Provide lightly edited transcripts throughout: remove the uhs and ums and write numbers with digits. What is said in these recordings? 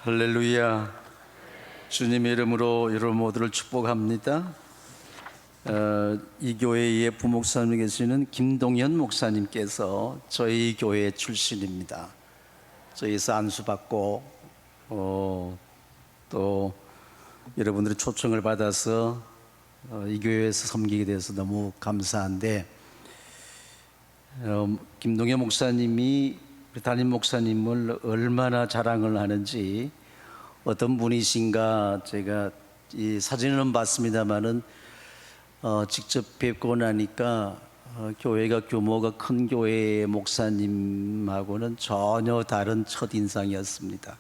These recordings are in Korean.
할렐루야. 주님의 이름으로 여러분 모두를 축복합니다. 이 교회의 부목사님 계시는 김동현 목사님께서 저희 교회 출신입니다. 저희에서 안수받고 또 여러분들의 초청을 받아서 이 교회에서 섬기게 돼서 너무 감사한데, 김동현 목사님이 우리 담임 목사님을 얼마나 자랑을 하는지 어떤 분이신가 제가 이 사진은 봤습니다만은 직접 뵙고 나니까 교회가 규모가 큰 교회의 목사님하고는 전혀 다른 첫인상이었습니다.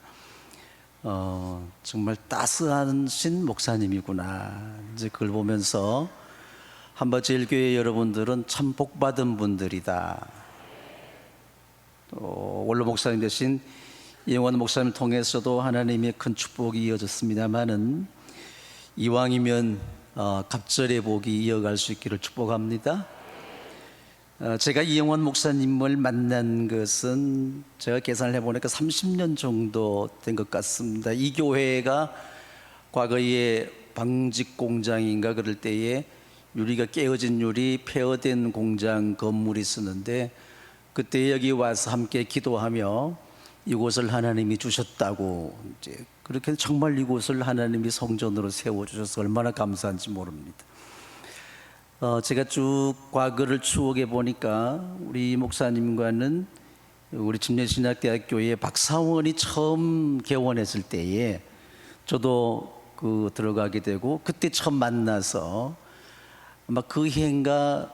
정말 따스하신 목사님이구나, 이제 그걸 보면서 한바제일교회 여러분들은 참 복받은 분들이다. 원로 목사님 대신 이영원 목사님을 통해서도 하나님의 큰 축복이 이어졌습니다마는 이왕이면 갑절의 복이 이어갈 수 있기를 축복합니다. 제가 이영원 목사님을 만난 것은 제가 계산을 해보니까 30년 정도 된 것 같습니다. 이 교회가 과거에 방직 공장인가 그럴 때에 유리가 깨어진 유리 폐허된 공장 건물이 있었는데, 그때 여기 와서 함께 기도하며 이곳을 하나님이 주셨다고, 이제 그렇게 정말 이곳을 하나님이 성전으로 세워주셔서 얼마나 감사한지 모릅니다. 제가 쭉 과거를 추억해 보니까 우리 목사님과는 우리 침례신학대학교의 박사원이 처음 개원했을 때에 저도 들어가게 되고, 그때 처음 만나서 아마 그 해인가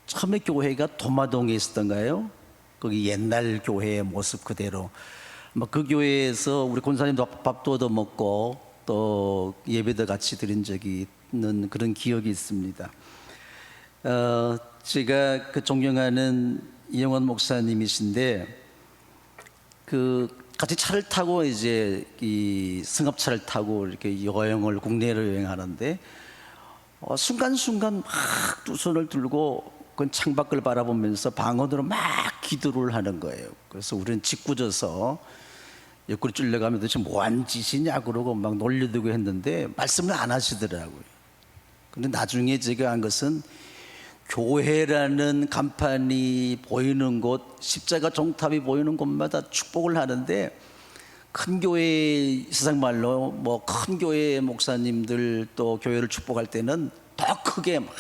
처음에 교회가 도마동에 있었던가요? 거기 옛날 교회의 모습 그대로 그 교회에서 우리 권사님도 밥도 얻어 먹고 또 예배도 같이 드린 적이 있는 그런 기억이 있습니다. 제가 존경하는 이영원 목사님이신데, 같이 차를 타고 이제 이 승합차를 타고 이렇게 여행을 국내로 여행하는데 순간순간 막 두 손을 들고 그 창밖을 바라보면서 방언으로 막 기도를 하는 거예요. 그래서 우리는 짓궂어서 옆구리 찔러가면 도대체 뭐한 짓이냐 그러고 막 놀려대고 했는데 말씀을 안 하시더라고요. 근데 나중에 제가 한 것은 교회라는 간판이 보이는 곳, 십자가 종탑이 보이는 곳마다 축복을 하는데, 큰 교회, 세상 말로 큰 교회 목사님들 또 교회를 축복할 때는 더 크게 막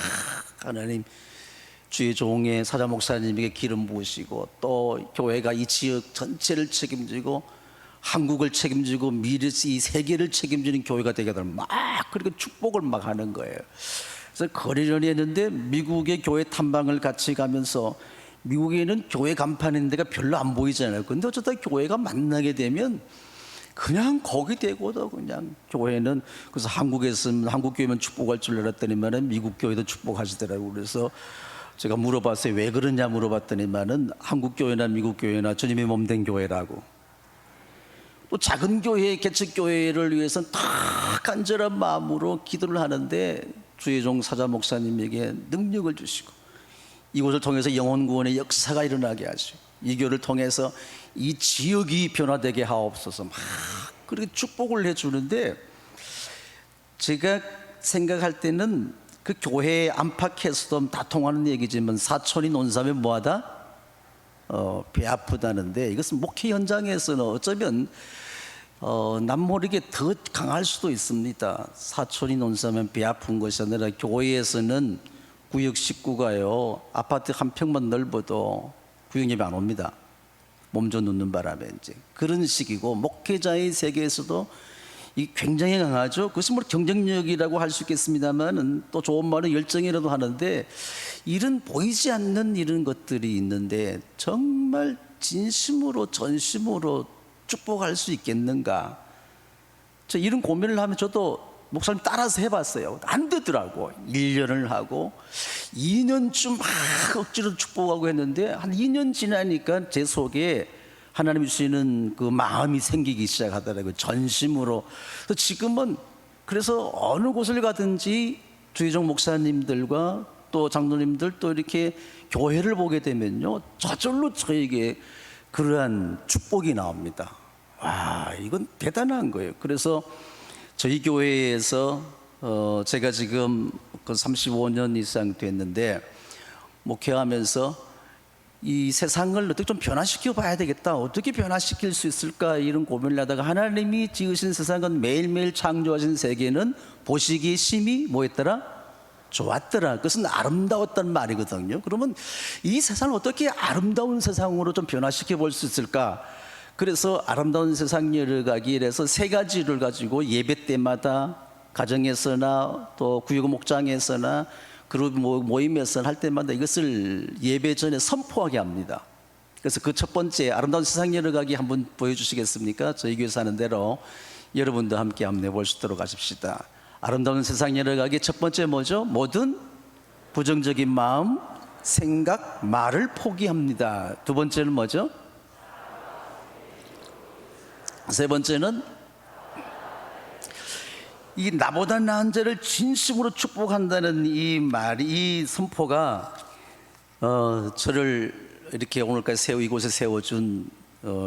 하나님 주의 종의 사자 목사님에게 기름 부으시고, 또 교회가 이 지역 전체를 책임지고 한국을 책임지고 미래 이 세계를 책임지는 교회가 되게 되면 막 그렇게 축복을 막 하는 거예요. 그래서 거리려니 했는데 미국의 교회 탐방을 같이 가면서, 미국에는 교회 간판인 데가 별로 안 보이잖아요. 근데 어쩌다 교회가 만나게 되면 그냥 거기 되고도 그냥 교회는, 그래서 한국에서는 한국 교회만 축복할 줄 알았더니만은 미국 교회도 축복하시더라고요. 그래서 제가 물어봤어요. 왜 그러냐 물어봤더니만은 한국 교회나 미국 교회나 주님의 몸 된 교회라고. 또 작은 교회, 개척 교회를 위해서는 다 간절한 마음으로 기도를 하는데 주의 종 사자 목사님에게 능력을 주시고 이곳을 통해서 영혼 구원의 역사가 일어나게 하시고 이 교회를 통해서 이 지역이 변화되게 하옵소서 막 그렇게 축복을 해주는데, 제가 생각할 때는 그 교회 안팎에서도 다 통하는 얘기지만 사촌이 논사면 뭐하다? 배 아프다는데, 이것은 목회 현장에서는 어쩌면 남 모르게 더 강할 수도 있습니다. 사촌이 논사면 배 아픈 것이 아니라 교회에서는 구역 식구가요, 아파트 한 평만 넓어도 구역예배 안 옵니다. 몸져 눕는 바람에 이제 그런 식이고, 목회자의 세계에서도 이 굉장히 강하죠. 그것은 경쟁력이라고 할 수 있겠습니다만은 또 좋은 말은 열정이라도 하는데, 이런 보이지 않는 이런 것들이 있는데 정말 진심으로 전심으로 축복할 수 있겠는가? 저 이런 고민을 하면 저도 목사님 따라서 해봤어요. 안 되더라고. 1년을 하고 2년쯤 막 억지로 축복하고 했는데 한 2년 지나니까 제 속에 하나님이 주시는 그 마음이 생기기 시작하더라고요. 전심으로. 그래서 지금은 그래서 어느 곳을 가든지 주의종 목사님들과 또 장로님들 또 이렇게 교회를 보게 되면요, 저절로 저에게 그러한 축복이 나옵니다. 와, 이건 대단한 거예요. 그래서 저희 교회에서 제가 지금 그 35년 이상 됐는데 목회하면서 이 세상을 어떻게 좀 변화시켜 봐야 되겠다, 어떻게 변화시킬 수 있을까, 이런 고민을 하다가 하나님이 지으신 세상은 매일매일 창조하신 세계는 보시기에 심히 뭐였더라? 좋았더라. 그것은 아름다웠단 말이거든요. 그러면 이 세상을 어떻게 아름다운 세상으로 좀 변화시켜 볼 수 있을까? 그래서 아름다운 세상 열어가기 위해서 세 가지를 가지고 예배 때마다 가정에서나 또 구역 목장에서나 그룹 모임에서 할 때마다 이것을 예배 전에 선포하게 합니다. 그래서 그 첫 번째 아름다운 세상 열어가기 한번 보여주시겠습니까? 저희 교회에서 하는 대로 여러분도 함께 한번 해볼 수 있도록 하십시다. 아름다운 세상 열어가기 첫 번째 뭐죠? 모든 부정적인 마음, 생각, 말을 포기합니다. 두 번째는 뭐죠? 세 번째는 이 나보다 나은 자를 진심으로 축복한다는 이 말이, 이 선포가 저를 이렇게 오늘까지 이곳에 세워준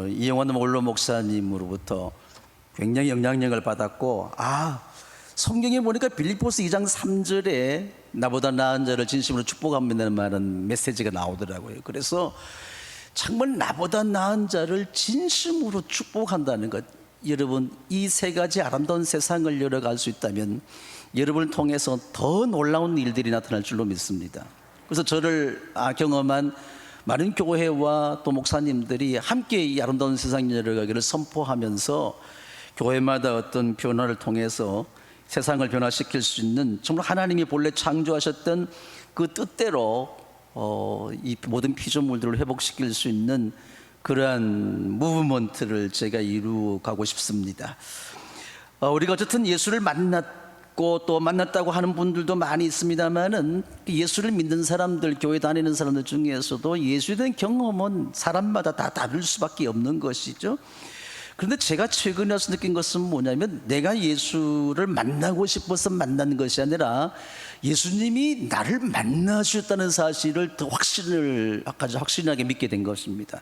이영환 원로 목사님으로부터 굉장히 영향력을 받았고, 성경에 보니까 빌립보서 2장 3절에 나보다 나은 자를 진심으로 축복합니다는 말은 메시지가 나오더라고요. 그래서 정말 나보다 나은 자를 진심으로 축복한다는 것, 여러분 이 세 가지 아름다운 세상을 열어갈 수 있다면 여러분을 통해서 더 놀라운 일들이 나타날 줄로 믿습니다. 그래서 저를 경험한 많은 교회와 또 목사님들이 함께 이 아름다운 세상 열어가기를 선포하면서 교회마다 어떤 변화를 통해서 세상을 변화시킬 수 있는, 정말 하나님이 본래 창조하셨던 그 뜻대로 이 모든 피조물들을 회복시킬 수 있는 그러한 무브먼트를 제가 이루어가고 싶습니다. 우리가 어쨌든 예수를 만났고 또 만났다고 하는 분들도 많이 있습니다만은 예수를 믿는 사람들, 교회 다니는 사람들 중에서도 예수에 대한 경험은 사람마다 다 다를 수밖에 없는 것이죠. 그런데 제가 최근에 와서 느낀 것은 뭐냐면, 내가 예수를 만나고 싶어서 만난 것이 아니라 예수님이 나를 만나주셨다는 사실을 더 확신하게 믿게 된 것입니다.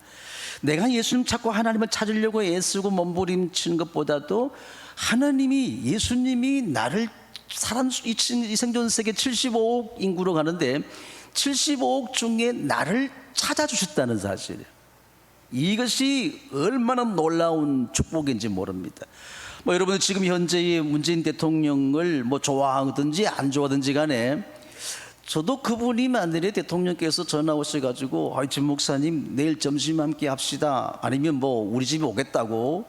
내가 예수님 찾고 하나님을 찾으려고 애쓰고 몸부림치는 것보다도 하나님이, 예수님이 나를 이 생존 세계 75억 인구로 가는데 75억 중에 나를 찾아주셨다는 사실, 이것이 얼마나 놀라운 축복인지 모릅니다. 여러분 지금 현재의 문재인 대통령을 좋아하든지 안 좋아하든지 간에, 저도 그분이 만일에 대통령께서 전화 오셔가지고 진 목사님 내일 점심 함께 합시다, 아니면 우리 집에 오겠다고,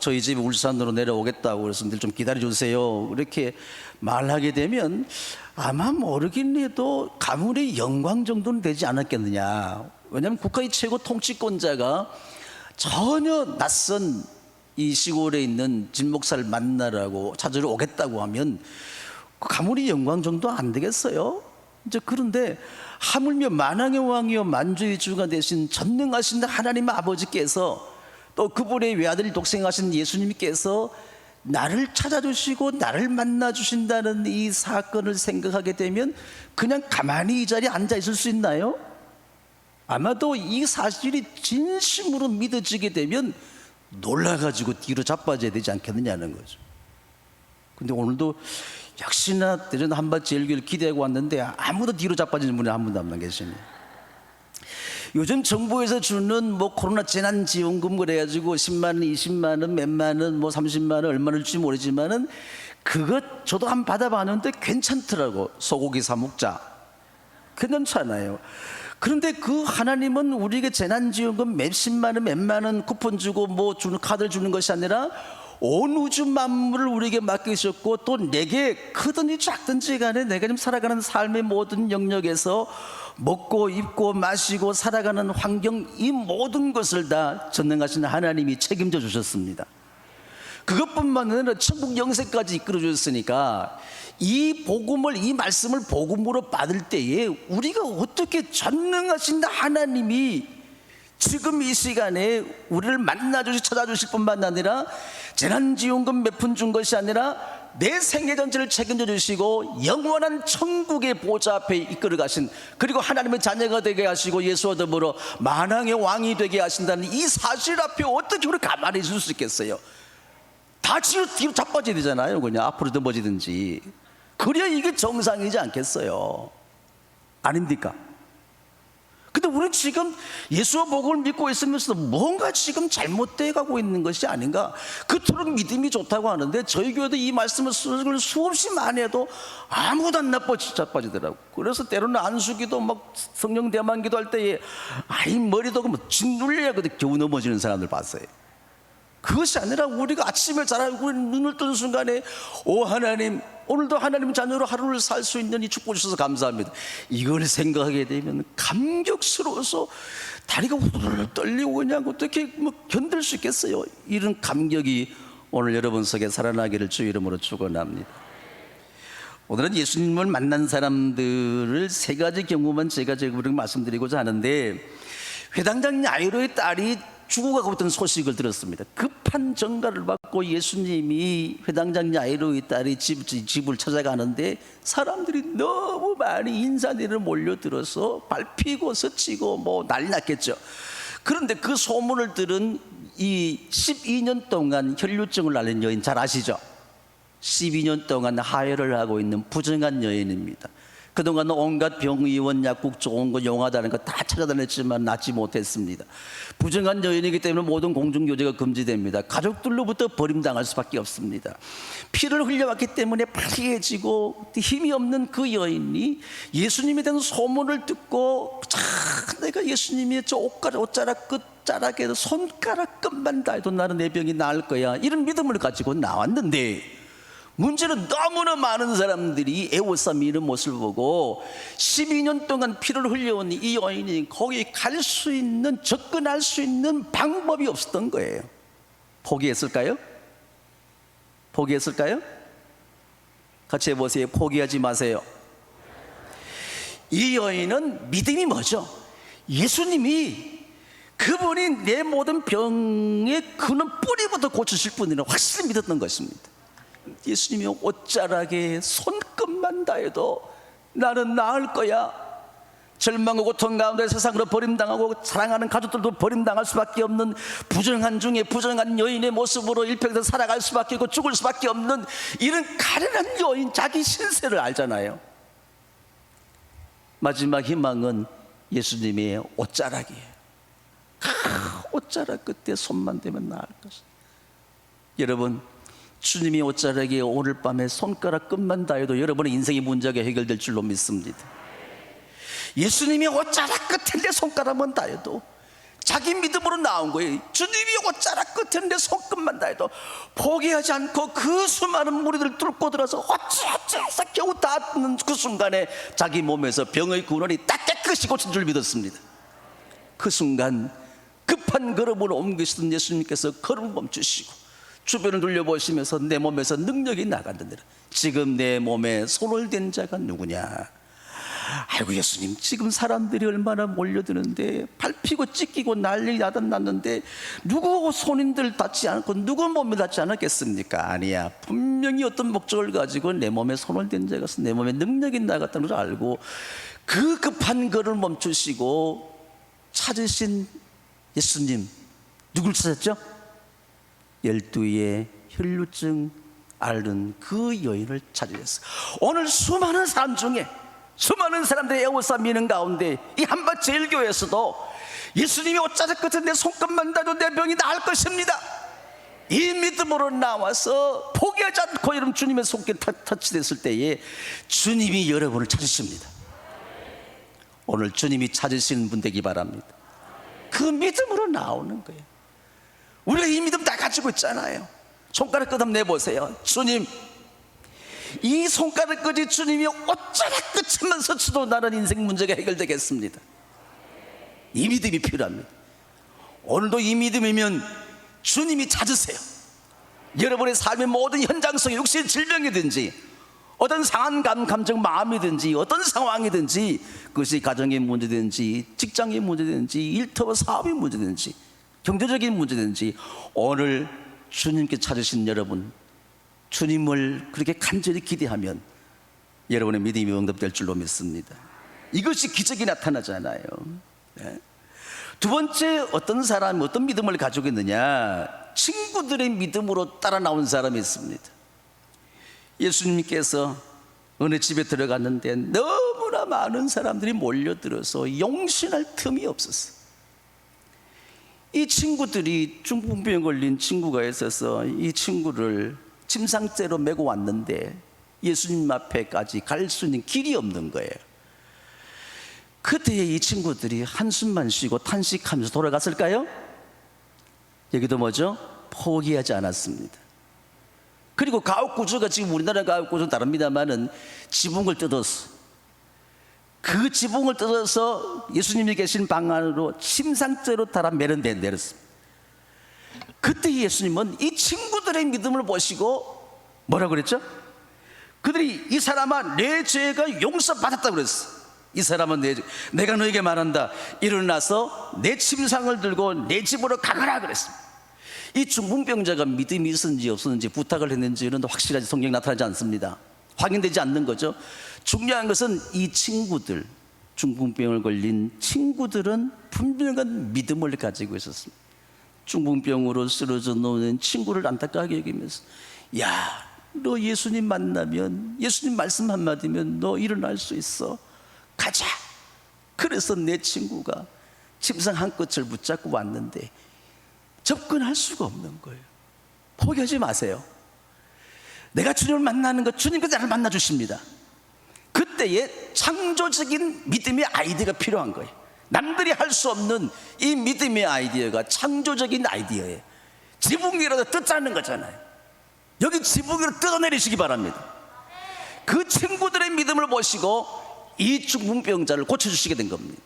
저희 집에 울산으로 내려오겠다고 그래서 늘 좀 기다려주세요, 이렇게 말하게 되면 아마 모르긴 해도 가문의 영광 정도는 되지 않았겠느냐. 왜냐하면 국가의 최고 통치권자가 전혀 낯선 이 시골에 있는 진 목사를 만나라고 찾으러 오겠다고 하면 가문의 영광 정도 안 되겠어요? 그런데 하물며 만왕의 왕이요 만주의 주가 되신 전능하신 하나님 아버지께서, 또 그분의 외아들 독생하신 예수님께서 나를 찾아주시고 나를 만나주신다는 이 사건을 생각하게 되면 그냥 가만히 이 자리에 앉아 있을 수 있나요? 아마도 이 사실이 진심으로 믿어지게 되면 놀라가지고 뒤로 자빠져야 되지 않겠느냐는 거죠. 근데 오늘도 역시나 대전 한밭 열기를 기대하고 왔는데 아무도 뒤로 자빠지는 분이 한 분도 안 계시네요. 요즘 정부에서 주는 코로나 재난지원금 그래가지고 10만 원, 20만 원, 몇만 원, 30만 원 얼마나 줄지 모르지만은 그것 저도 한번 받아봤는데 괜찮더라고. 소고기 사 먹자, 괜찮잖아요. 그런데 그 하나님은 우리에게 재난지원금 몇십만 원, 몇만 원 쿠폰 주고 주는 카드를 주는 것이 아니라 온 우주 만물을 우리에게 맡기셨고, 또 내게 크든지 작든지 간에 내가 지금 살아가는 삶의 모든 영역에서 먹고 입고 마시고 살아가는 환경, 이 모든 것을 다 전능하신 하나님이 책임져 주셨습니다. 그것뿐만 아니라 천국 영생까지 이끌어 주셨으니까 이 복음을, 이 말씀을 복음으로 받을 때에 우리가 어떻게 전능하신 하나님이 지금 이 시간에 우리를 찾아주실 뿐만 아니라 재난지원금 몇 푼 준 것이 아니라 내 생애 전체를 책임져 주시고 영원한 천국의 보좌 앞에 이끌어 가신, 그리고 하나님의 자녀가 되게 하시고 예수와 더불어 만왕의 왕이 되게 하신다는 이 사실 앞에 어떻게 우리 가만히 있을 수 있겠어요? 다 뒤로 자빠져야 되잖아요. 그냥 앞으로 넘어지든지. 그래야 이게 정상이지 않겠어요? 아닙니까? 근데 우리는 지금 예수와 복음을 믿고 있으면서도 뭔가 지금 잘못되어 가고 있는 것이 아닌가? 그토록 믿음이 좋다고 하는데 저희 교회도 이 말씀을 수없이 많이 해도 아무도 안 자빠지더라고. 그래서 때로는 안수기도 막 성령 대만기도 할 때에 아이 머리도 뭐 짓눌려야 겨우 넘어지는 사람들 봤어요. 그것이 아니라 우리가 아침에 자라고 눈을 뜨는 순간에 오 하나님, 오늘도 하나님 자녀로 하루를 살 수 있는 이 축복 주셔서 감사합니다. 이걸 생각하게 되면 감격스러워서 다리가 후들후들 떨리고 그냥 어떻게 뭐 견딜 수 있겠어요? 이런 감격이 오늘 여러분 속에 살아나기를 주 이름으로 축원합니다. 오늘은 예수님을 만난 사람들을 세 가지 경우만 제가 말씀드리고자 하는데, 회당장 야이로의 딸이 죽어가고 있던 소식을 들었습니다. 급한 전가를 받고 예수님이 회당장 야이로의 딸이 집을 찾아가는데 사람들이 너무 많이 인사대를 몰려들어서 밟히고 서치고 뭐 난리 났겠죠. 그런데 그 소문을 들은 이 12년 동안 혈류증을 앓는 여인, 잘 아시죠? 12년 동안 하혈을 하고 있는 부정한 여인입니다. 그동안 온갖 병의원, 약국 좋은 거, 용하다는 거 다 찾아다녔지만 낫지 못했습니다. 부정한 여인이기 때문에 모든 공중교제가 금지됩니다. 가족들로부터 버림당할 수밖에 없습니다. 피를 흘려왔기 때문에 파리해지고 힘이 없는 그 여인이 예수님에 대한 소문을 듣고, 내가 예수님이 저 옷자락 끝자락에 손가락 끝만 닿아도 나는 내 병이 나을 거야, 이런 믿음을 가지고 나왔는데, 문제는 너무나 많은 사람들이 애워싸미는 모습을 보고 12년 동안 피를 흘려온 이 여인이 거기 갈 수 있는, 접근할 수 있는 방법이 없었던 거예요. 포기했을까요? 포기했을까요? 같이 해보세요. 포기하지 마세요. 이 여인은 믿음이 뭐죠? 예수님이 그분이 내 모든 병의 근원 뿌리부터 고치실 분이라 확실히 믿었던 것입니다. 예수님이 옷자락에 손끝만 닿아도 나는 나을 거야. 절망과 고통 가운데 세상으로 버림당하고 사랑하는 가족들도 버림당할 수밖에 없는 부정한 중에 부정한 여인의 모습으로 일평생 살아갈 수밖에 없고 죽을 수밖에 없는 이런 가련한 여인, 자기 신세를 알잖아요. 마지막 희망은 예수님의 옷자락이에요. 옷자락 끝에 손만 대면 나을 것이다. 여러분, 주님이 옷자락에 오늘 밤에 손가락 끝만 닿아도 여러분의 인생의 문제가 해결될 줄로 믿습니다. 예수님이 옷자락 끝에 내 손가락만 닿아도 자기 믿음으로 나온 거예요. 주님이 옷자락 끝에 내 손끝만 닿아도 포기하지 않고 그 수많은 무리들을 뚫고 들어서 어찌어찌해서 겨우 닿는 그 순간에 자기 몸에서 병의 근원이 딱 깨끗이 고친 줄 믿었습니다. 그 순간 급한 걸음을 옮기시던 예수님께서 걸음을 멈추시고 주변을 돌려보시면서 내 몸에서 능력이 나간다더라. 지금 내 몸에 손을 댄 자가 누구냐? 아이고 예수님, 지금 사람들이 얼마나 몰려드는데 밟히고 찢기고 난리 났는데 누구 손인들 닿지 않고 누구 몸에 닿지 않았겠습니까? 아니야, 분명히 어떤 목적을 가지고 내 몸에 손을 댄 자가 내 몸에 능력이 나갔다는 걸 알고 그 급한 걸음을 멈추시고 찾으신 예수님, 누굴 찾았죠? 12의 혈류증 앓는 그 여인을 찾으셨어요. 오늘 수많은 사람 중에, 수많은 사람들이 애워싸 미는 가운데 이 한밭제일교회에서도 예수님이 옷자락 끝에 내 손끝만 닿아도 내 병이 나을 것입니다, 이 믿음으로 나와서 포기하지 않고 여러분 주님의 손길에 터치됐을 때에 주님이 여러분을 찾으십니다. 오늘 주님이 찾으시는 분 되기 바랍니다. 그 믿음으로 나오는 거예요. 우리가 이 믿음 다 가지고 있잖아요. 손가락 끝 한번 내보세요. 주님, 이 손가락 끝이 주님이 옷자락 끝에만 서쳐도 나는 인생 문제가 해결되겠습니다. 이 믿음이 필요합니다. 오늘도 이 믿음이면 주님이 찾으세요. 여러분의 삶의 모든 현장 속에 육신의 질병이든지 어떤 상한 감정, 마음이든지 어떤 상황이든지, 그것이 가정의 문제든지 직장의 문제든지 일터와 사업의 문제든지 경제적인 문제든지, 오늘 주님께 찾으신 여러분, 주님을 그렇게 간절히 기대하면 여러분의 믿음이 응답될 줄로 믿습니다. 이것이 기적이 나타나잖아요. 네. 두 번째, 어떤 사람이 어떤 믿음을 가지고 있느냐, 친구들의 믿음으로 따라 나온 사람이 있습니다. 예수님께서 어느 집에 들어갔는데 너무나 많은 사람들이 몰려들어서 용신할 틈이 없었어. 이 친구들이 중풍병 걸린 친구가 있어서 이 친구를 침상째로 메고 왔는데 예수님 앞에까지 갈 수 있는 길이 없는 거예요. 그때에 이 친구들이 한숨만 쉬고 탄식하면서 돌아갔을까요? 여기도 뭐죠? 포기하지 않았습니다. 그리고 가옥구조가 지금 우리나라 가옥구조는 다릅니다만은 지붕을 뜯었어. 그 지붕을 뜯어서 예수님이 계신 방 안으로 침상째로 달아 내렸습니다. 그때 예수님은 이 친구들의 믿음을 보시고 뭐라고 그랬죠? 그들이 이 사람아 내 죄가 용서받았다고 그랬어. 이 사람은 내가 너에게 말한다, 일어나서 내 침상을 들고 내 집으로 가거라 그랬습니다. 이 중풍병자가 믿음이 있었는지 없었는지, 부탁을 했는지는 확실하게 성경에 나타나지 않습니다. 확인되지 않는 거죠. 중요한 것은 이 친구들, 중풍병을 걸린 친구들은 분명한 믿음을 가지고 있었습니다. 중풍병으로 쓰러져 놓는 친구를 안타깝게 여기면서, 야, 너 예수님 만나면, 예수님 말씀 한마디면 너 일어날 수 있어, 가자. 그래서 내 친구가 침상 한 끝을 붙잡고 왔는데 접근할 수가 없는 거예요. 포기하지 마세요. 내가 주님을 만나는 것, 주님께서 나를 만나 주십니다. 그때에 창조적인 믿음의 아이디어가 필요한 거예요. 남들이 할 수 없는 이 믿음의 아이디어가 창조적인 아이디어예요. 지붕이라도 뜯자는 거잖아요. 여기 지붕이라도 뜯어내리시기 바랍니다. 그 친구들의 믿음을 보시고 이 중풍병자를 고쳐주시게 된 겁니다.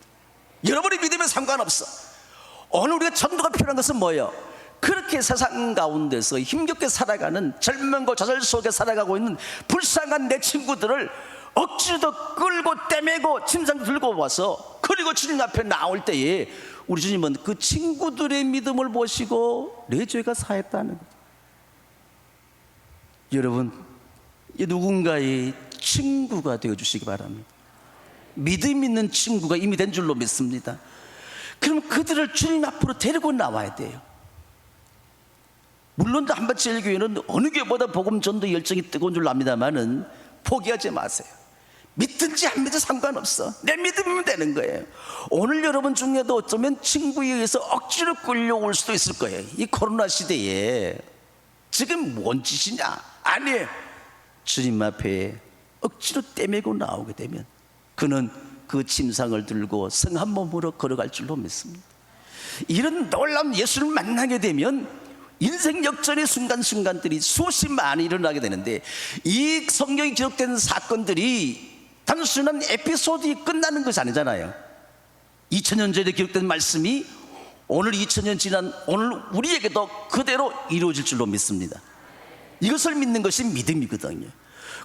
여러분의 믿음에 상관없어. 오늘 우리가 전도가 필요한 것은 뭐예요? 그렇게 세상 가운데서 힘겹게 살아가는, 절망과 좌절 속에 살아가고 있는 불쌍한 내 친구들을 억지로 끌고 떼매고 침상 들고 와서, 그리고 주님 앞에 나올 때에 우리 주님은 그 친구들의 믿음을 보시고 내 죄가 사했다는 거죠. 여러분, 누군가의 친구가 되어주시기 바랍니다. 믿음 있는 친구가 이미 된 줄로 믿습니다. 그럼 그들을 주님 앞으로 데리고 나와야 돼요. 물론 한밭제일교회는 어느 교회보다 복음 전도 열정이 뜨거운 줄 압니다만은 포기하지 마세요. 믿든지 안 믿든지 상관없어. 내 믿음이면 되는 거예요. 오늘 여러분 중에도 어쩌면 친구에 의해서 억지로 끌려올 수도 있을 거예요. 이 코로나 시대에 지금 뭔 짓이냐? 아니에요. 주님 앞에 억지로 떼매고 나오게 되면 그는 그 침상을 들고 성한 몸으로 걸어갈 줄로 믿습니다. 이런 놀라운 예수를 만나게 되면 인생 역전의 순간순간들이 수십 많이 일어나게 되는데, 이 성경에 기록된 사건들이 단순한 에피소드가 끝나는 것이 아니잖아요. 2000년 전에 기록된 말씀이 오늘 2000년 지난 오늘 우리에게도 그대로 이루어질 줄로 믿습니다. 이것을 믿는 것이 믿음이거든요.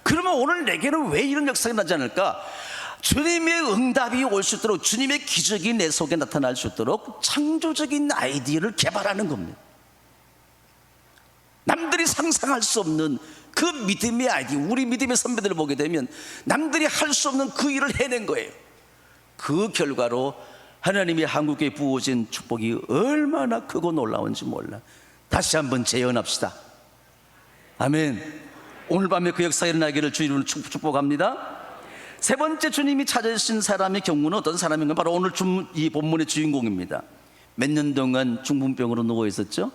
그러면 오늘 내게는 왜 이런 역사가 나지 않을까? 주님의 응답이 올 수 있도록, 주님의 기적이 내 속에 나타날 수 있도록 창조적인 아이디어를 개발하는 겁니다. 남들이 상상할 수 없는 그 믿음의 아이디어, 우리 믿음의 선배들을 보게 되면 남들이 할 수 없는 그 일을 해낸 거예요. 그 결과로 하나님이 한국에 부어진 축복이 얼마나 크고 놀라운지 몰라. 다시 한번 재현합시다. 아멘. 오늘 밤에 그 역사가 일어나기를 주 이름으로 축복합니다. 세 번째, 주님이 찾으신 사람의 경우는 어떤 사람인가? 바로 오늘 이 본문의 주인공입니다. 몇 년 동안 중풍병으로 누워 있었죠?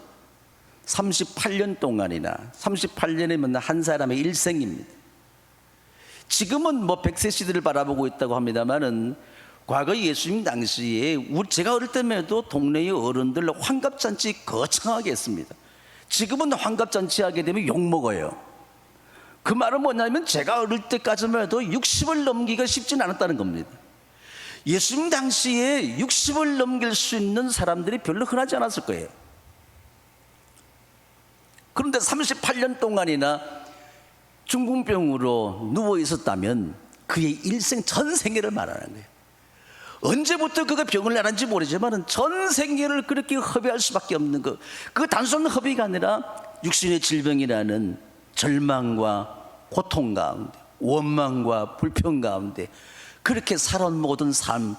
38년 동안이나, 38년이면 한 사람의 일생입니다. 지금은 뭐 100세 시대를 바라보고 있다고 합니다만은 과거 예수님 당시에 제가 어릴 때만 해도 동네의 어른들 환갑잔치 거창하게 했습니다. 지금은 환갑잔치 하게 되면 욕먹어요. 그 말은 뭐냐면 제가 어릴 때까지만 해도 60을 넘기기가 쉽진 않았다는 겁니다. 예수님 당시에 60을 넘길 수 있는 사람들이 별로 흔하지 않았을 거예요. 그런데 38년 동안이나 중풍병으로 누워 있었다면 그의 일생 전 생애를 말하는 거예요. 언제부터 그가 병을 나는지 모르지만 전 생애를 그렇게 허비할 수밖에 없는 그 단순한 허비가 아니라 육신의 질병이라는 절망과 고통 가운데, 원망과 불평 가운데 그렇게 살아온 모든 삶,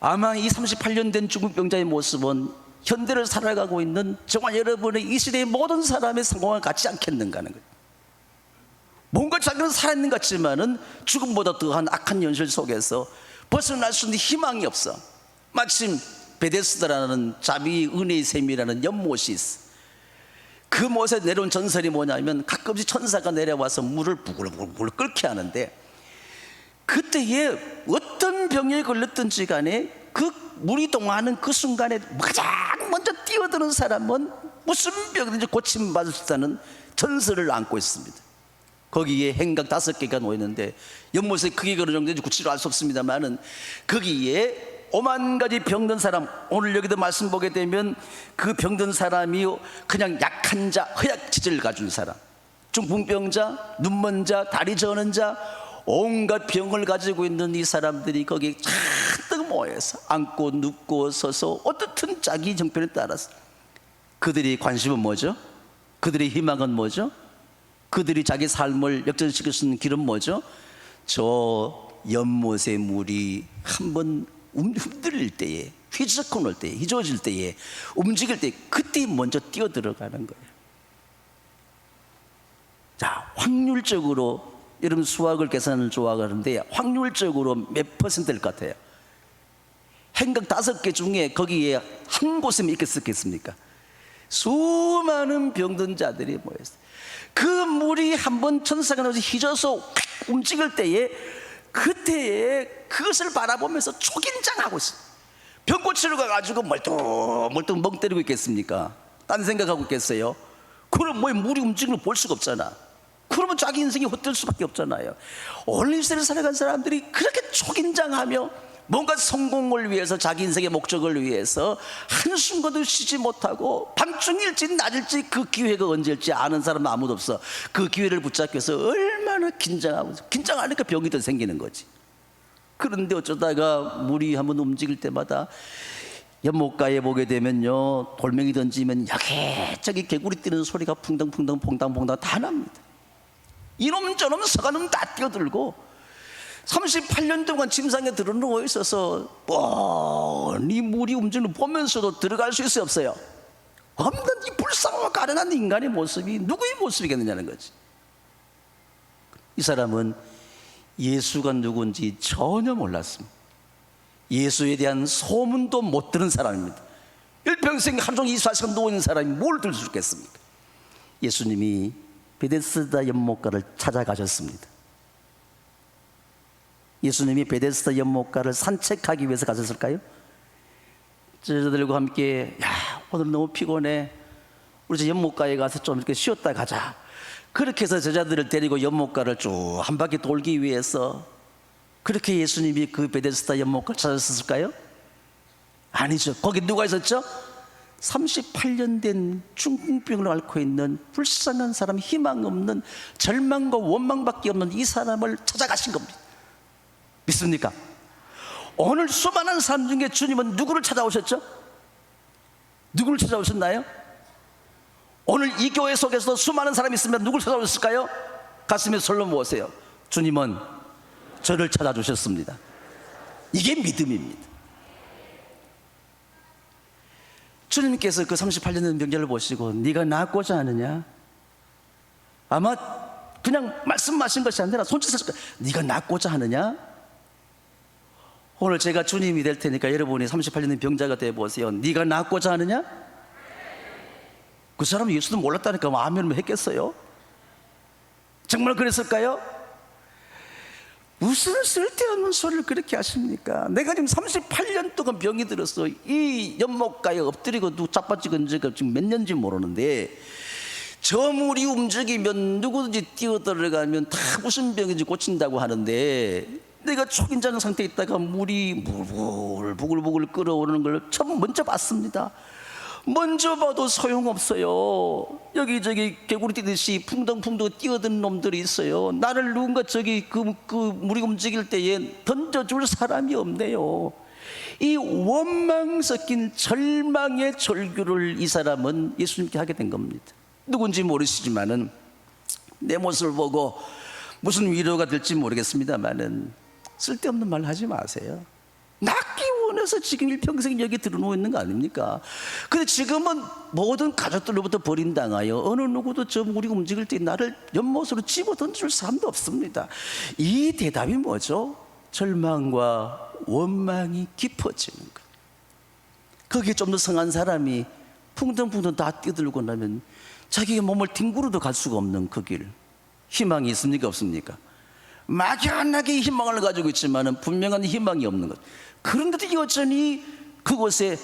아마 이 38년 된 중풍병자의 모습은 현대를 살아가고 있는 정말 여러분의 이 시대의 모든 사람의 상황과 같지 않겠는가 하는 거예요. 뭔가 자기는 살아있는 것 같지만은 죽음보다 더한 악한 현실 속에서 벗어날 수 있는 희망이 없어. 마침 베데스다라는 자비의 은혜의 샘이라는 연못이 있어. 그 못에 내려온 전설이 뭐냐면 가끔씩 천사가 내려와서 물을 부글부글 끓게 하는데, 그때에 어떤 병에 걸렸든지 간에 그 물이 동하는 그 순간에 가장 먼저 뛰어드는 사람은 무슨 병이든지 고침받을 수 있다는 전설을 안고 있습니다. 거기에 행각 5개가 놓여있는데 연못에 크게 어느 정도인지 구체로 알 수 없습니다만은 거기에 5만 가지 병든 사람, 오늘 여기도 말씀 보게 되면 그 병든 사람이 그냥 약한 자, 허약지질을 가진 사람, 중풍병자, 눈먼 자, 다리 저는 자, 온갖 병을 가지고 있는 이 사람들이 거기에 잔뜩 모여서 앉고 눕고 서서 어떻든 자기 정편에 따라서 그들의 관심은 뭐죠? 그들의 희망은 뭐죠? 그들이 자기 삶을 역전시킬 수 있는 길은 뭐죠? 저 연못의 물이 한번 흔들릴 때에, 휘젓고 놀 때에, 휘저어질 때에, 움직일 때, 그때 먼저 뛰어 들어가는 거예요. 자, 확률적으로 여러분 수학을 계산을 좋아하는데 확률적으로 몇 퍼센트일 것 같아요? 행각 5개 중에 거기에 한 곳에 있겠습니까? 수많은 병든 자들이 모였어요. 그 물이 한번 천사가 나와서 휘저어서 움직일 때에, 그때에 그것을 바라보면서 초긴장하고 있어요. 병 고치러 가가지고 멀뚱멀뚱 멍 때리고 있겠습니까? 딴 생각하고 있겠어요? 그럼 뭐 물이 움직이는 걸 볼 수가 없잖아. 그러면 자기 인생이 헛될 수밖에 없잖아요. 오늘 이 세대를 살아간 사람들이 그렇게 초긴장하며 뭔가 성공을 위해서, 자기 인생의 목적을 위해서 한순간도 쉬지 못하고 밤중일지 낮일지 그 기회가 언제일지 아는 사람은 아무도 없어. 그 기회를 붙잡기 위해서 얼마나 긴장하고, 긴장하니까 병이 더 생기는 거지. 그런데 어쩌다가 물이 한번 움직일 때마다 연못가에 보게 되면요, 돌멩이 던지면 여기저기 개구리 뛰는 소리가 퐁당퐁당 퐁당퐁당 다 납니다. 이놈 저놈 서가놈 다 뛰어들고 38년 동안 침상에 들어누워 있어서 뻔히 물이 움직이는 걸 보면서도 들어갈 수 있어요, 없어요? 없는 이 불쌍하고 가련한 인간의 모습이 누구의 모습이겠느냐는 거지. 이 사람은 예수가 누군지 전혀 몰랐습니다. 예수에 대한 소문도 못 들은 사람입니다. 일평생 하루 종일 24시간 누워있는 사람이 뭘 들 수 있겠습니까? 예수님이 베데스다 연못가를 찾아가셨습니다. 예수님이 베데스다 연못가를 산책하기 위해서 가셨을까요? 제자들과 함께, 야, 오늘 너무 피곤해, 우리 저 연못가에 가서 좀 이렇게 쉬었다 가자. 그렇게 해서 제자들을 데리고 연못가를 쭉 한 바퀴 돌기 위해서 그렇게 예수님이 그 베데스다 연못가를 찾았을까요? 아니죠. 거기 누가 있었죠? 38년 된 중풍병을 앓고 있는 불쌍한 사람, 희망 없는, 절망과 원망밖에 없는 이 사람을 찾아가신 겁니다. 믿습니까? 오늘 수많은 사람 중에 주님은 누구를 찾아오셨죠? 누구를 찾아오셨나요? 오늘 이 교회 속에서 수많은 사람이 있으면 누구를 찾아오셨을까요? 가슴에 손을 모으세요. 주님은 저를 찾아주셨습니다. 이게 믿음입니다. 주님께서 그 38년 된 병자를 보시고 네가 낫고자 하느냐? 아마 그냥 말씀하신 것이 아니라 손짓하실 거예요. 네가 낫고자 하느냐? 오늘 제가 주님이 될 테니까 여러분이 38년 된 병자가 되어보세요. 네가 낫고자 하느냐? 그 사람은 예수도 몰랐다니까 뭐 아멘을 했겠어요? 정말 그랬을까요? 무슨 쓸데없는 소리를 그렇게 하십니까? 내가 지금 38년 동안 병이 들었어. 이 연못가에 엎드리고 자빠지건 지가 지금 몇 년인지 모르는데 저 물이 움직이면 누구든지 뛰어들어가면 다 무슨 병인지 고친다고 하는데 내가 초긴장 상태에 있다가 물이 부글부글 끓어오르는 걸 처음 먼저 봤습니다. 먼저 봐도 소용없어요. 여기저기 개구리 뛰듯이 풍덩풍덩 뛰어든 놈들이 있어요. 나를 누군가 저기 그 물이 움직일 때에 던져줄 사람이 없네요. 이 원망 섞인 절망의 절규를 이 사람은 예수님께 하게 된 겁니다. 누군지 모르시지만은 내 모습을 보고 무슨 위로가 될지 모르겠습니다만은 쓸데없는 말 하지 마세요. 낫기 원해서 지금 일평생 여기 들어누워 있는 거 아닙니까? 근데 지금은 모든 가족들로부터 버림당하여 어느 누구도 우리가 움직일 때 나를 연못으로 집어 던질 사람도 없습니다. 이 대답이 뭐죠? 절망과 원망이 깊어지는 것. 거기에 좀 더 성한 사람이 풍덩풍덩 다 뛰어들고 나면 자기의 몸을 뒹구르도 갈 수가 없는 그 길. 희망이 있습니까 없습니까? 막연하게 희망을 가지고 있지만 분명한 희망이 없는 것. 그런데도 여전히 그곳에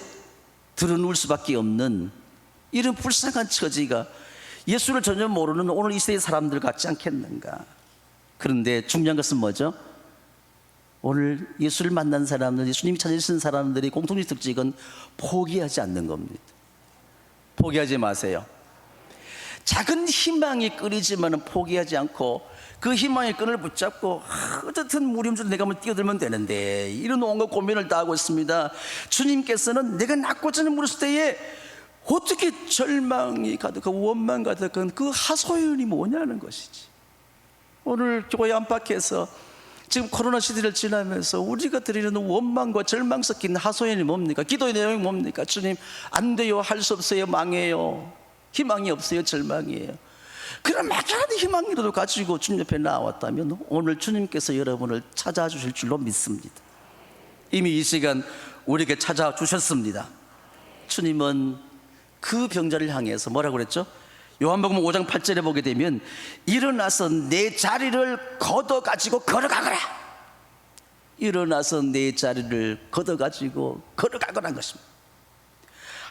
드러누울 수밖에 없는 이런 불쌍한 처지가 예수를 전혀 모르는 오늘 이 세대 사람들 같지 않겠는가. 그런데 중요한 것은 뭐죠? 오늘 예수를 만난 사람들, 예수님이 찾으신 사람들이 공통된 특징은 포기하지 않는 겁니다. 포기하지 마세요. 작은 희망이 끓이지만 포기하지 않고 그 희망의 끈을 붙잡고 어떻든 무림으로 내가 한번 뛰어들면 되는데 이런 온갖 고민을 다 하고 있습니다. 주님께서는 내가 낳고자 하는 물었을 때에 어떻게 절망이 가득하고 원망 가득한 그 하소연이 뭐냐는 것이지. 오늘 교회 안팎에서 지금 코로나 시대를 지나면서 우리가 드리는 원망과 절망 섞인 하소연이 뭡니까? 기도의 내용이 뭡니까? 주님 안 돼요, 할 수 없어요, 망해요, 희망이 없어요, 절망이에요. 그런 막연한 희망이라도 가지고 주님 옆에 나왔다면 오늘 주님께서 여러분을 찾아주실 줄로 믿습니다. 이미 이 시간 우리에게 찾아주셨습니다. 주님은 그 병자를 향해서 뭐라고 그랬죠? 요한복음 5장 8절에 보게 되면 일어나서 내 자리를 걷어가지고 걸어가거라. 일어나서 내 자리를 걷어가지고 걸어가거라는 것입니다.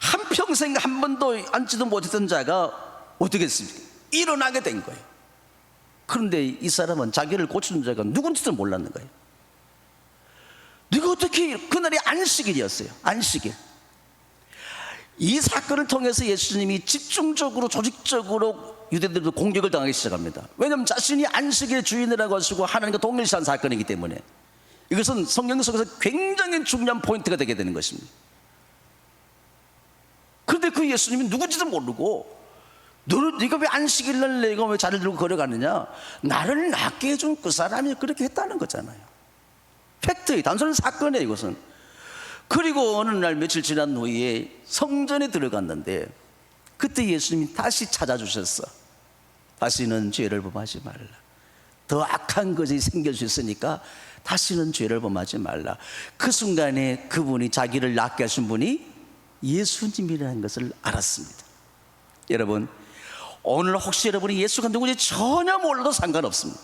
한평생 한 번도 앉지도 못했던 자가 어떻게 했습니까? 일어나게 된 거예요. 그런데 이 사람은 자기를 고치는 자가 누군지도 몰랐는 거예요. 누가 어떻게 그날이 안식일이었어요. 안식일. 이 사건을 통해서 예수님이 집중적으로 조직적으로 유대인들도 공격을 당하기 시작합니다. 왜냐하면 자신이 안식일의 주인이라고 하시고 하나님과 동일시한 사건이기 때문에 이것은 성경 속에서 굉장히 중요한 포인트가 되게 되는 것입니다. 그런데 그 예수님이 누군지도 모르고 네가 왜 안식일날 내가 왜 자리를 들고 걸어가느냐, 나를 낫게 해준 그 사람이 그렇게 했다는 거잖아요. 팩트예요. 단순한 사건이에요 이것은. 그리고 어느 날 며칠 지난 후에 성전에 들어갔는데 그때 예수님이 다시 찾아주셨어. 다시는 죄를 범하지 말라. 더 악한 것이 생길 수 있으니까 다시는 죄를 범하지 말라. 그 순간에 그분이 자기를 낫게 하신 분이 예수님이라는 것을 알았습니다. 여러분, 오늘 혹시 여러분이 예수가 누군지 전혀 몰라도 상관없습니다.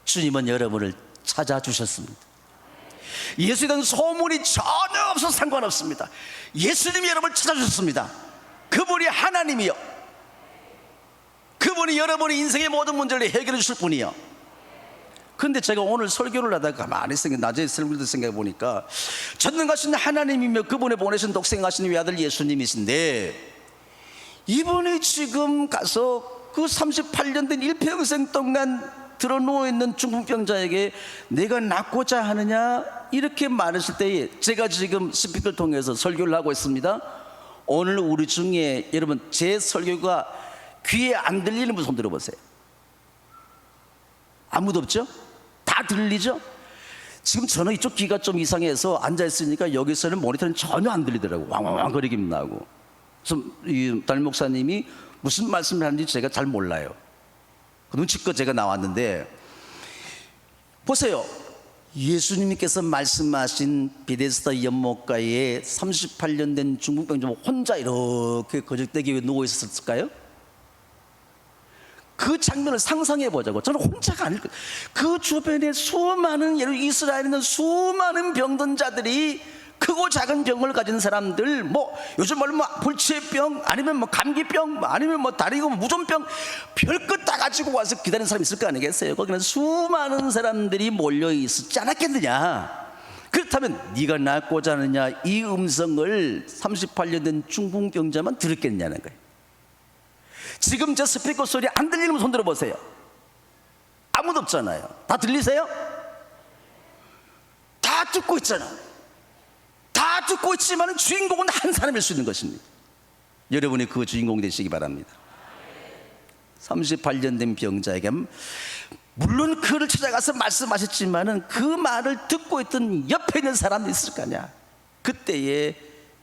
주님은 여러분을 찾아주셨습니다. 예수에 대한 소문이 전혀 없어도 상관없습니다. 예수님이 여러분을 찾아주셨습니다. 그분이 하나님이요, 그분이 여러분의 인생의 모든 문제를 해결해 주실 분이요. 그런데 제가 오늘 설교를 하다가 가만히 낮에 설교를 생각해 보니까 전능하신 하나님이며 그분의 보내신 독생하신 외아들 예수님이신데 이분이 지금 가서 그 38년 된 일평생 동안 들어누워있는 중풍병자에게 내가 낫고자 하느냐 이렇게 말했을 때에 제가 지금 스피커를 통해서 설교를 하고 있습니다. 오늘 우리 중에 여러분 제 설교가 귀에 안 들리는 분 손 들어보세요. 아무도 없죠? 다 들리죠? 지금 저는 이쪽 귀가 좀 이상해서 앉아있으니까 여기서는 모니터는 전혀 안 들리더라고요. 왕왕왕 거리기만 나고. 그래서 이 담임 목사님이 무슨 말씀을 하는지 제가 잘 몰라요. 눈치껏 제가 나왔는데 보세요. 예수님께서 말씀하신 베데스다 연못가에 38년 된 중풍병자 혼자 이렇게 거적대기에 누워 있었을까요? 그 장면을 상상해 보자고. 저는 혼자가 아닐 거예요. 그 주변에 수많은, 예를 들어 이스라엘에 있는 수많은 병든 자들이 크고 작은 병을 가진 사람들, 뭐 요즘 말로 뭐 불치병, 아니면 뭐 감기병, 아니면 뭐 다리고 무좀병, 별것 다 가지고 와서 기다리는 사람이 있을 거 아니겠어요? 거기는 수많은 사람들이 몰려 있었지 않았겠느냐? 그렇다면 네가 낫고자 하느냐 이 음성을 38년 된 중풍병자만 들었겠냐는 거예요. 지금 저 스피커 소리 안 들리는 분 손 들어보세요. 아무도 없잖아요. 다 들리세요? 다 듣고 있잖아. 다 듣고 있지만 주인공은 한 사람일 수 있는 것입니다. 여러분이 그 주인공 되시기 바랍니다. 38년 된 병자에게 물론 그를 찾아가서 말씀하셨지만은 그 말을 듣고 있던 옆에 있는 사람이 있을 거 아니야. 그때에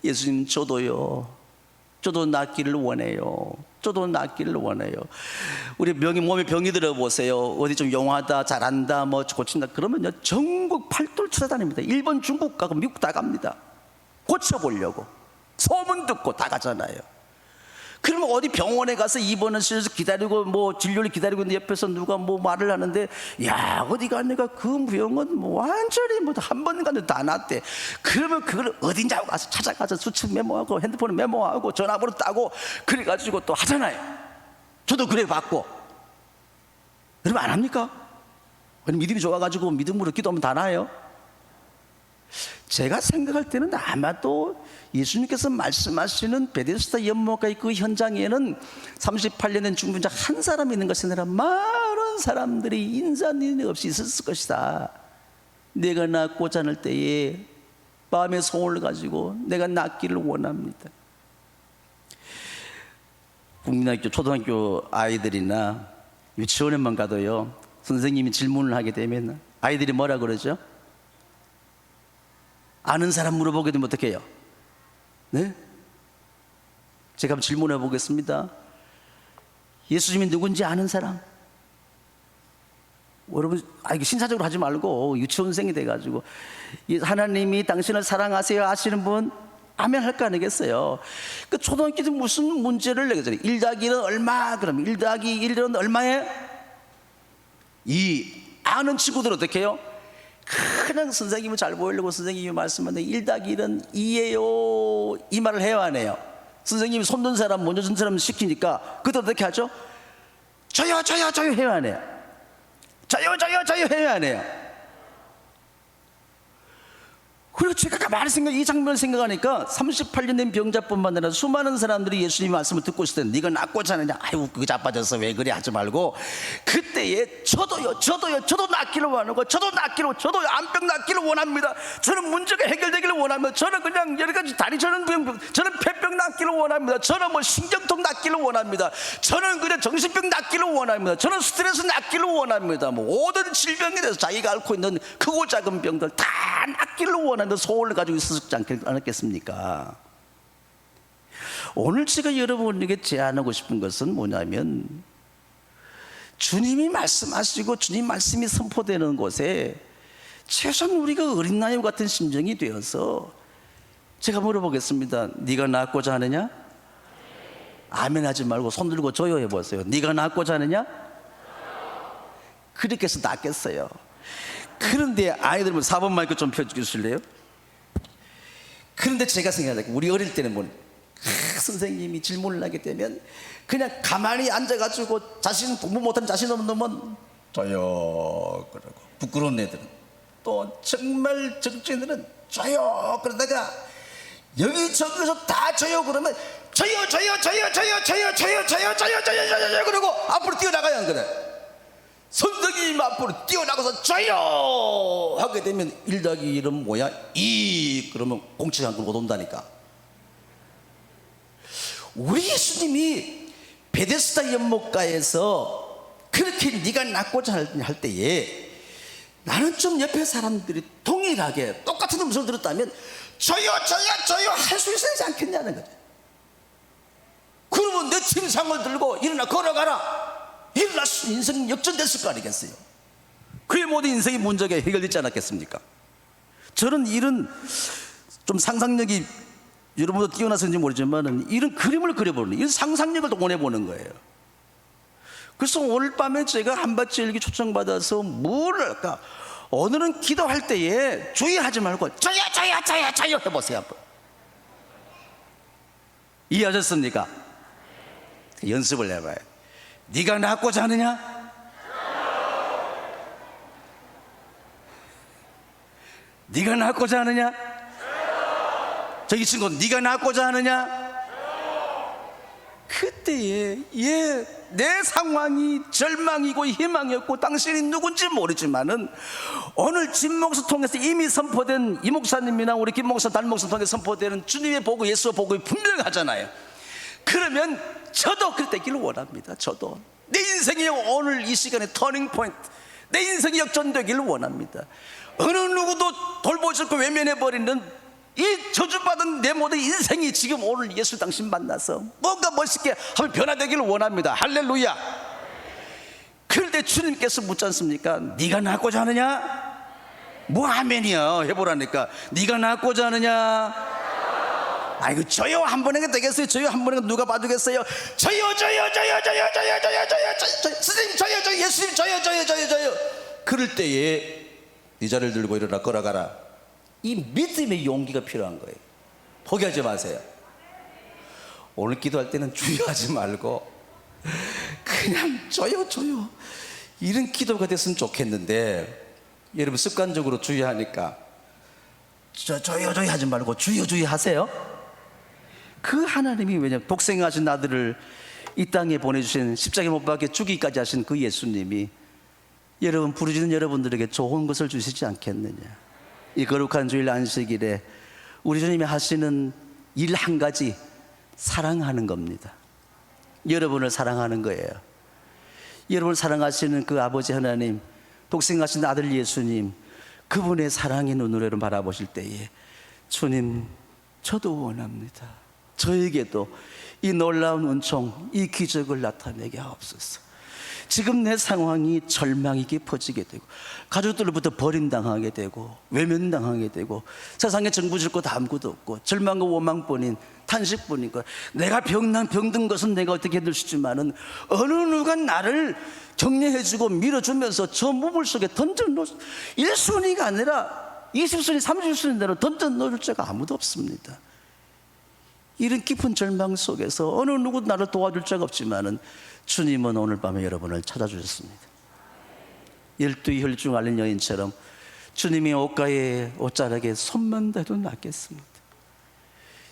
예수님, 저도 낫기를 원해요. 저도 낫기를 원해요. 우리 몸에 병이 들어보세요. 어디 좀 용하다, 잘한다, 뭐 고친다 그러면요 전국 팔도를 찾아다닙니다. 일본, 중국 가고 미국 다 갑니다. 고쳐보려고. 소문 듣고 다 가잖아요. 그러면 어디 병원에 가서 입원을 시켜서 기다리고 뭐 진료를 기다리고 있는데 옆에서 누가 뭐 말을 하는데, 야 어디가 내가 그 병은 뭐 완전히 뭐 한 번 갔는데 다 낫대. 그러면 그걸 어딘지 하고 가서 찾아가서 수첩 메모하고 핸드폰 메모하고 전화번호 따고 그래가지고 또 하잖아요. 저도 그래 봤고. 여러분 안 합니까? 믿음이 좋아가지고 믿음으로 기도하면 다 나아요. 제가 생각할 때는 아마도 예수님께서 말씀하시는 베데스다 연못가의 그 현장에는 38년 된 중풍자 한 사람이 있는 것이 아니라 많은 사람들이 인사님이 없이 있었을 것이다. 내가 낫고자 할 때에 마음의 소원을 가지고 내가 낫기를 원합니다. 국민학교, 초등학교 아이들이나 유치원에만 가도요 선생님이 질문을 하게 되면 아이들이 뭐라 그러죠? 아는 사람 물어보게 되면 어떻게 해요? 네? 제가 한번 질문해 보겠습니다. 예수님이 누군지 아는 사람? 여러분, 이게 신사적으로 하지 말고 유치원생이 돼가지고 하나님이 당신을 사랑하세요 하시는 분 아멘 할 거 아니겠어요? 그 초등학교 때 무슨 문제를 내겠어요? 1 더하기 1은 얼마? 그럼 1 더하기 1은 얼마에? 2. 아는 친구들 어떻게 해요? 그냥 선생님을 잘 보이려고 선생님이 말씀하는데 1 더하기 1은 2예요 이 말을 해야 하네요. 선생님이 손든 사람 먼저 준 사람 시키니까 그때 어떻게 하죠? 저요 해야 하네요. 저요 해야 하네요. 그리고 제가 가만히 이 장면을 생각하니까 38년 된 병자뿐만 아니라 수많은 사람들이 예수님 말씀을 듣고 있을 때 네가 낫고자 하느냐, 아이고 그거 자빠져서 왜 그래 하지 말고 그때에 저도 낫기를 원하고 저도 암병 낫기를 원합니다. 저는 문제가 해결되기를 원합니다. 저는 그냥 여러 가지 다리 저는 폐병 낫기를 원합니다. 저는 뭐 신경통 낫기를 원합니다. 저는 그냥 정신병 낫기를 원합니다. 저는 스트레스 낫기를 원합니다. 뭐 모든 질병에 대해서 자기가 앓고 있는 크고 작은 병들 다 낫기를 원합니다. 소원을 가지고 있었지 않겠습니까? 오늘 제가 여러분에게 제안하고 싶은 것은 뭐냐면 주님이 말씀하시고 주님 말씀이 선포되는 곳에 최소한 우리가 어린 나이와 같은 심정이 되어서 제가 물어보겠습니다. 네가 낫고자 하느냐? 아멘 하지 말고 손 들고 저요 해보세요. 네가 낫고자 하느냐? 그렇게 해서 낫겠어요. 그런데 아이들 4번 마이크 좀 펴주실래요? 그런데 제가 생각하기에 우리 어릴 때는 뭐 선생님이 질문을 하게 되면 그냥 가만히 앉아가지고 자신 공부 못하는 자신 없는 놈은 저요 그러고, 부끄러운 애들은 또 정말 정치인들은 저요 그러다가 여기저기서 다 저요 그러면 저요 그러고 앞으로 뛰어나가야 안 그래? 선생님 앞으로 뛰어나가서 저요 하게 되면 1 더하기 1은 뭐야? 2 그러면 공치장 끌고 돈다니까. 우리 예수님이 베데스다 연못가에서 그렇게 네가 낫고자 할 때에 나는 좀 옆에 사람들이 동일하게 똑같은 음성을 들었다면 저요 할 수 있어야지 않겠냐는 거죠. 그러면 내 침상을 들고 일어나 걸어가라. 일어났으면 인생이 역전됐을 거 아니겠어요? 그의 모든 인생이 문제가 해결되지 않았겠습니까? 저는 이런 좀 상상력이 여러분도 뛰어나서인지 모르지만 이런 그림을 그려보는, 이런 상상력을 동원해보는 거예요. 그래서 오늘 밤에 제가 한밭 일기 초청받아서 뭘 할까? 오늘은 기도할 때에 주의하지 말고 저요 해보세요. 한번. 이해하셨습니까? 연습을 해봐요. 네가 낫고자 하느냐? 네가 낫고자 하느냐? 저기 친구, 네가 낫고자 하느냐? 그때에 내 상황이 절망이고 희망이었고 당신이 누군지 모르지만은 오늘 진목서 통해서 이미 선포된 이 목사님이나 우리 김 목사, 단 목사 통해 선포되는 주님의 복음, 예수의 복음이 분명하잖아요. 그러면 저도 그렇게 되기를 원합니다. 저도 내 인생이 오늘 이 시간에 터닝 포인트, 내 인생이 역전되기를 원합니다. 어느 누구도 돌보지 않고 외면해버리는 이 저주받은 내 모든 인생이 지금 오늘 예수 당신 만나서 뭔가 멋있게 하면 변화되기를 원합니다. 할렐루야. 그럴 때 주님께서 묻지 않습니까? 네가 낳고자 하느냐? 뭐 아멘이야 해보라니까. 네가 낳고자 하느냐? 아이고 저요 한 번에 되겠어요? 저요 한 번에 누가 봐주겠어요? 저요 선생님 저요 예수님 저요. 그럴 때에 네 자리를 들고 일어나 걸어가라. 이 믿음의 용기가 필요한 거예요. 포기하지 마세요. 오늘 기도할 때는 주의하지 말고 그냥 저요 이런 기도가 됐으면 좋겠는데, 여러분 습관적으로 주의하니까 저요 하지 말고 주여 하세요. 그 하나님이, 왜냐하면 독생하신 아들을 이 땅에 보내주신, 십자가에 못 박혀 죽기까지 하신 그 예수님이 여러분 부르짖는 여러분들에게 좋은 것을 주시지 않겠느냐. 이 거룩한 주일 안식일에 우리 주님이 하시는 일 한 가지, 사랑하는 겁니다. 여러분을 사랑하는 거예요. 여러분을 사랑하시는 그 아버지 하나님, 독생하신 아들 예수님, 그분의 사랑의 눈으로 바라보실 때에 주님 저도 원합니다. 저에게도 이 놀라운 은총, 이 기적을 나타내게 하옵소서. 지금 내 상황이 절망이 깊어지게 되고, 가족들로부터 버림당하게 되고, 외면당하게 되고, 세상에 정부 줄 것 아무것도 없고, 절망과 원망뿐인, 탄식뿐이고, 내가 병든 것은 내가 어떻게 해줄 수 있지만은 어느 누가 나를 격려해주고 밀어주면서 저 무물 속에 던져놓을, 1순위가 아니라 20순위 30순위 대로 던져놓을 자가 아무도 없습니다. 이런 깊은 절망 속에서 어느 누구도 나를 도와줄 자가 없지만은 주님은 오늘 밤에 여러분을 찾아주셨습니다. 12 혈중 앓는 여인처럼 주님이 옷가에 옷자락에 손만 대도 낫겠습니다.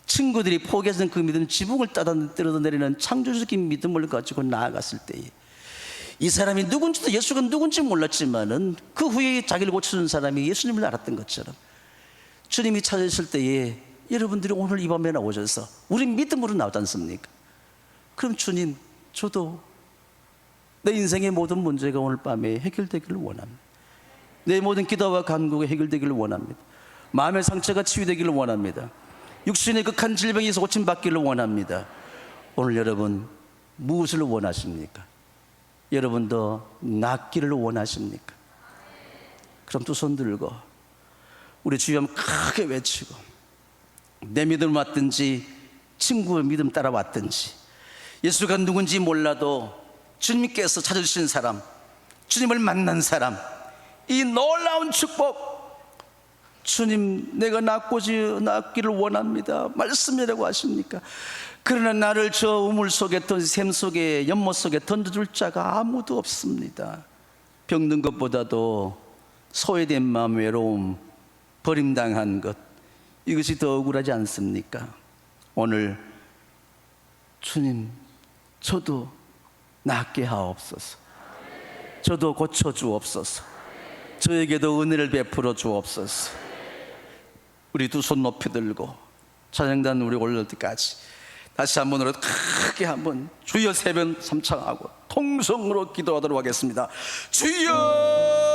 친구들이 포기하는 그 믿음, 지붕을 떨어내리는 창조적인 믿음을 가지고 나아갔을 때에 이 사람이 누군지도, 예수가 누군지 몰랐지만은 그 후에 자기를 고쳐준 사람이 예수님을 알았던 것처럼 주님이 찾으실 때에 여러분들이 오늘 이 밤에 나오셔서 우리 믿음으로 나오지 않습니까? 그럼 주님, 저도 내 인생의 모든 문제가 오늘 밤에 해결되기를 원합니다. 내 모든 기도와 간구가 해결되기를 원합니다. 마음의 상처가 치유되기를 원합니다. 육신의 극한 질병에서 고침받기를 원합니다. 오늘 여러분 무엇을 원하십니까? 여러분도 낫기를 원하십니까? 그럼 두 손 들고 우리 주여 한번 크게 외치고, 내 믿음 왔든지 친구의 믿음 따라왔든지 예수가 누군지 몰라도 주님께서 찾아주신 사람, 주님을 만난 사람, 이 놀라운 축복, 주님 내가 낫기를 원합니다 말씀이라고 하십니까? 그러나 나를 저 우물 속에, 샘 속에, 연못 속에 던져줄 자가 아무도 없습니다. 병든 것보다도 소외된 마음, 외로움, 버림당한 것, 이것이 더 억울하지 않습니까? 오늘 주님 저도 낫게 하옵소서. 저도 고쳐주옵소서. 저에게도 은혜를 베풀어 주옵소서. 우리 두 손 높이 들고 찬양단 우리 올릴 때까지 다시 한번 으로 크게 한번 주여 세 번 삼창하고 통성으로 기도하도록 하겠습니다. 주여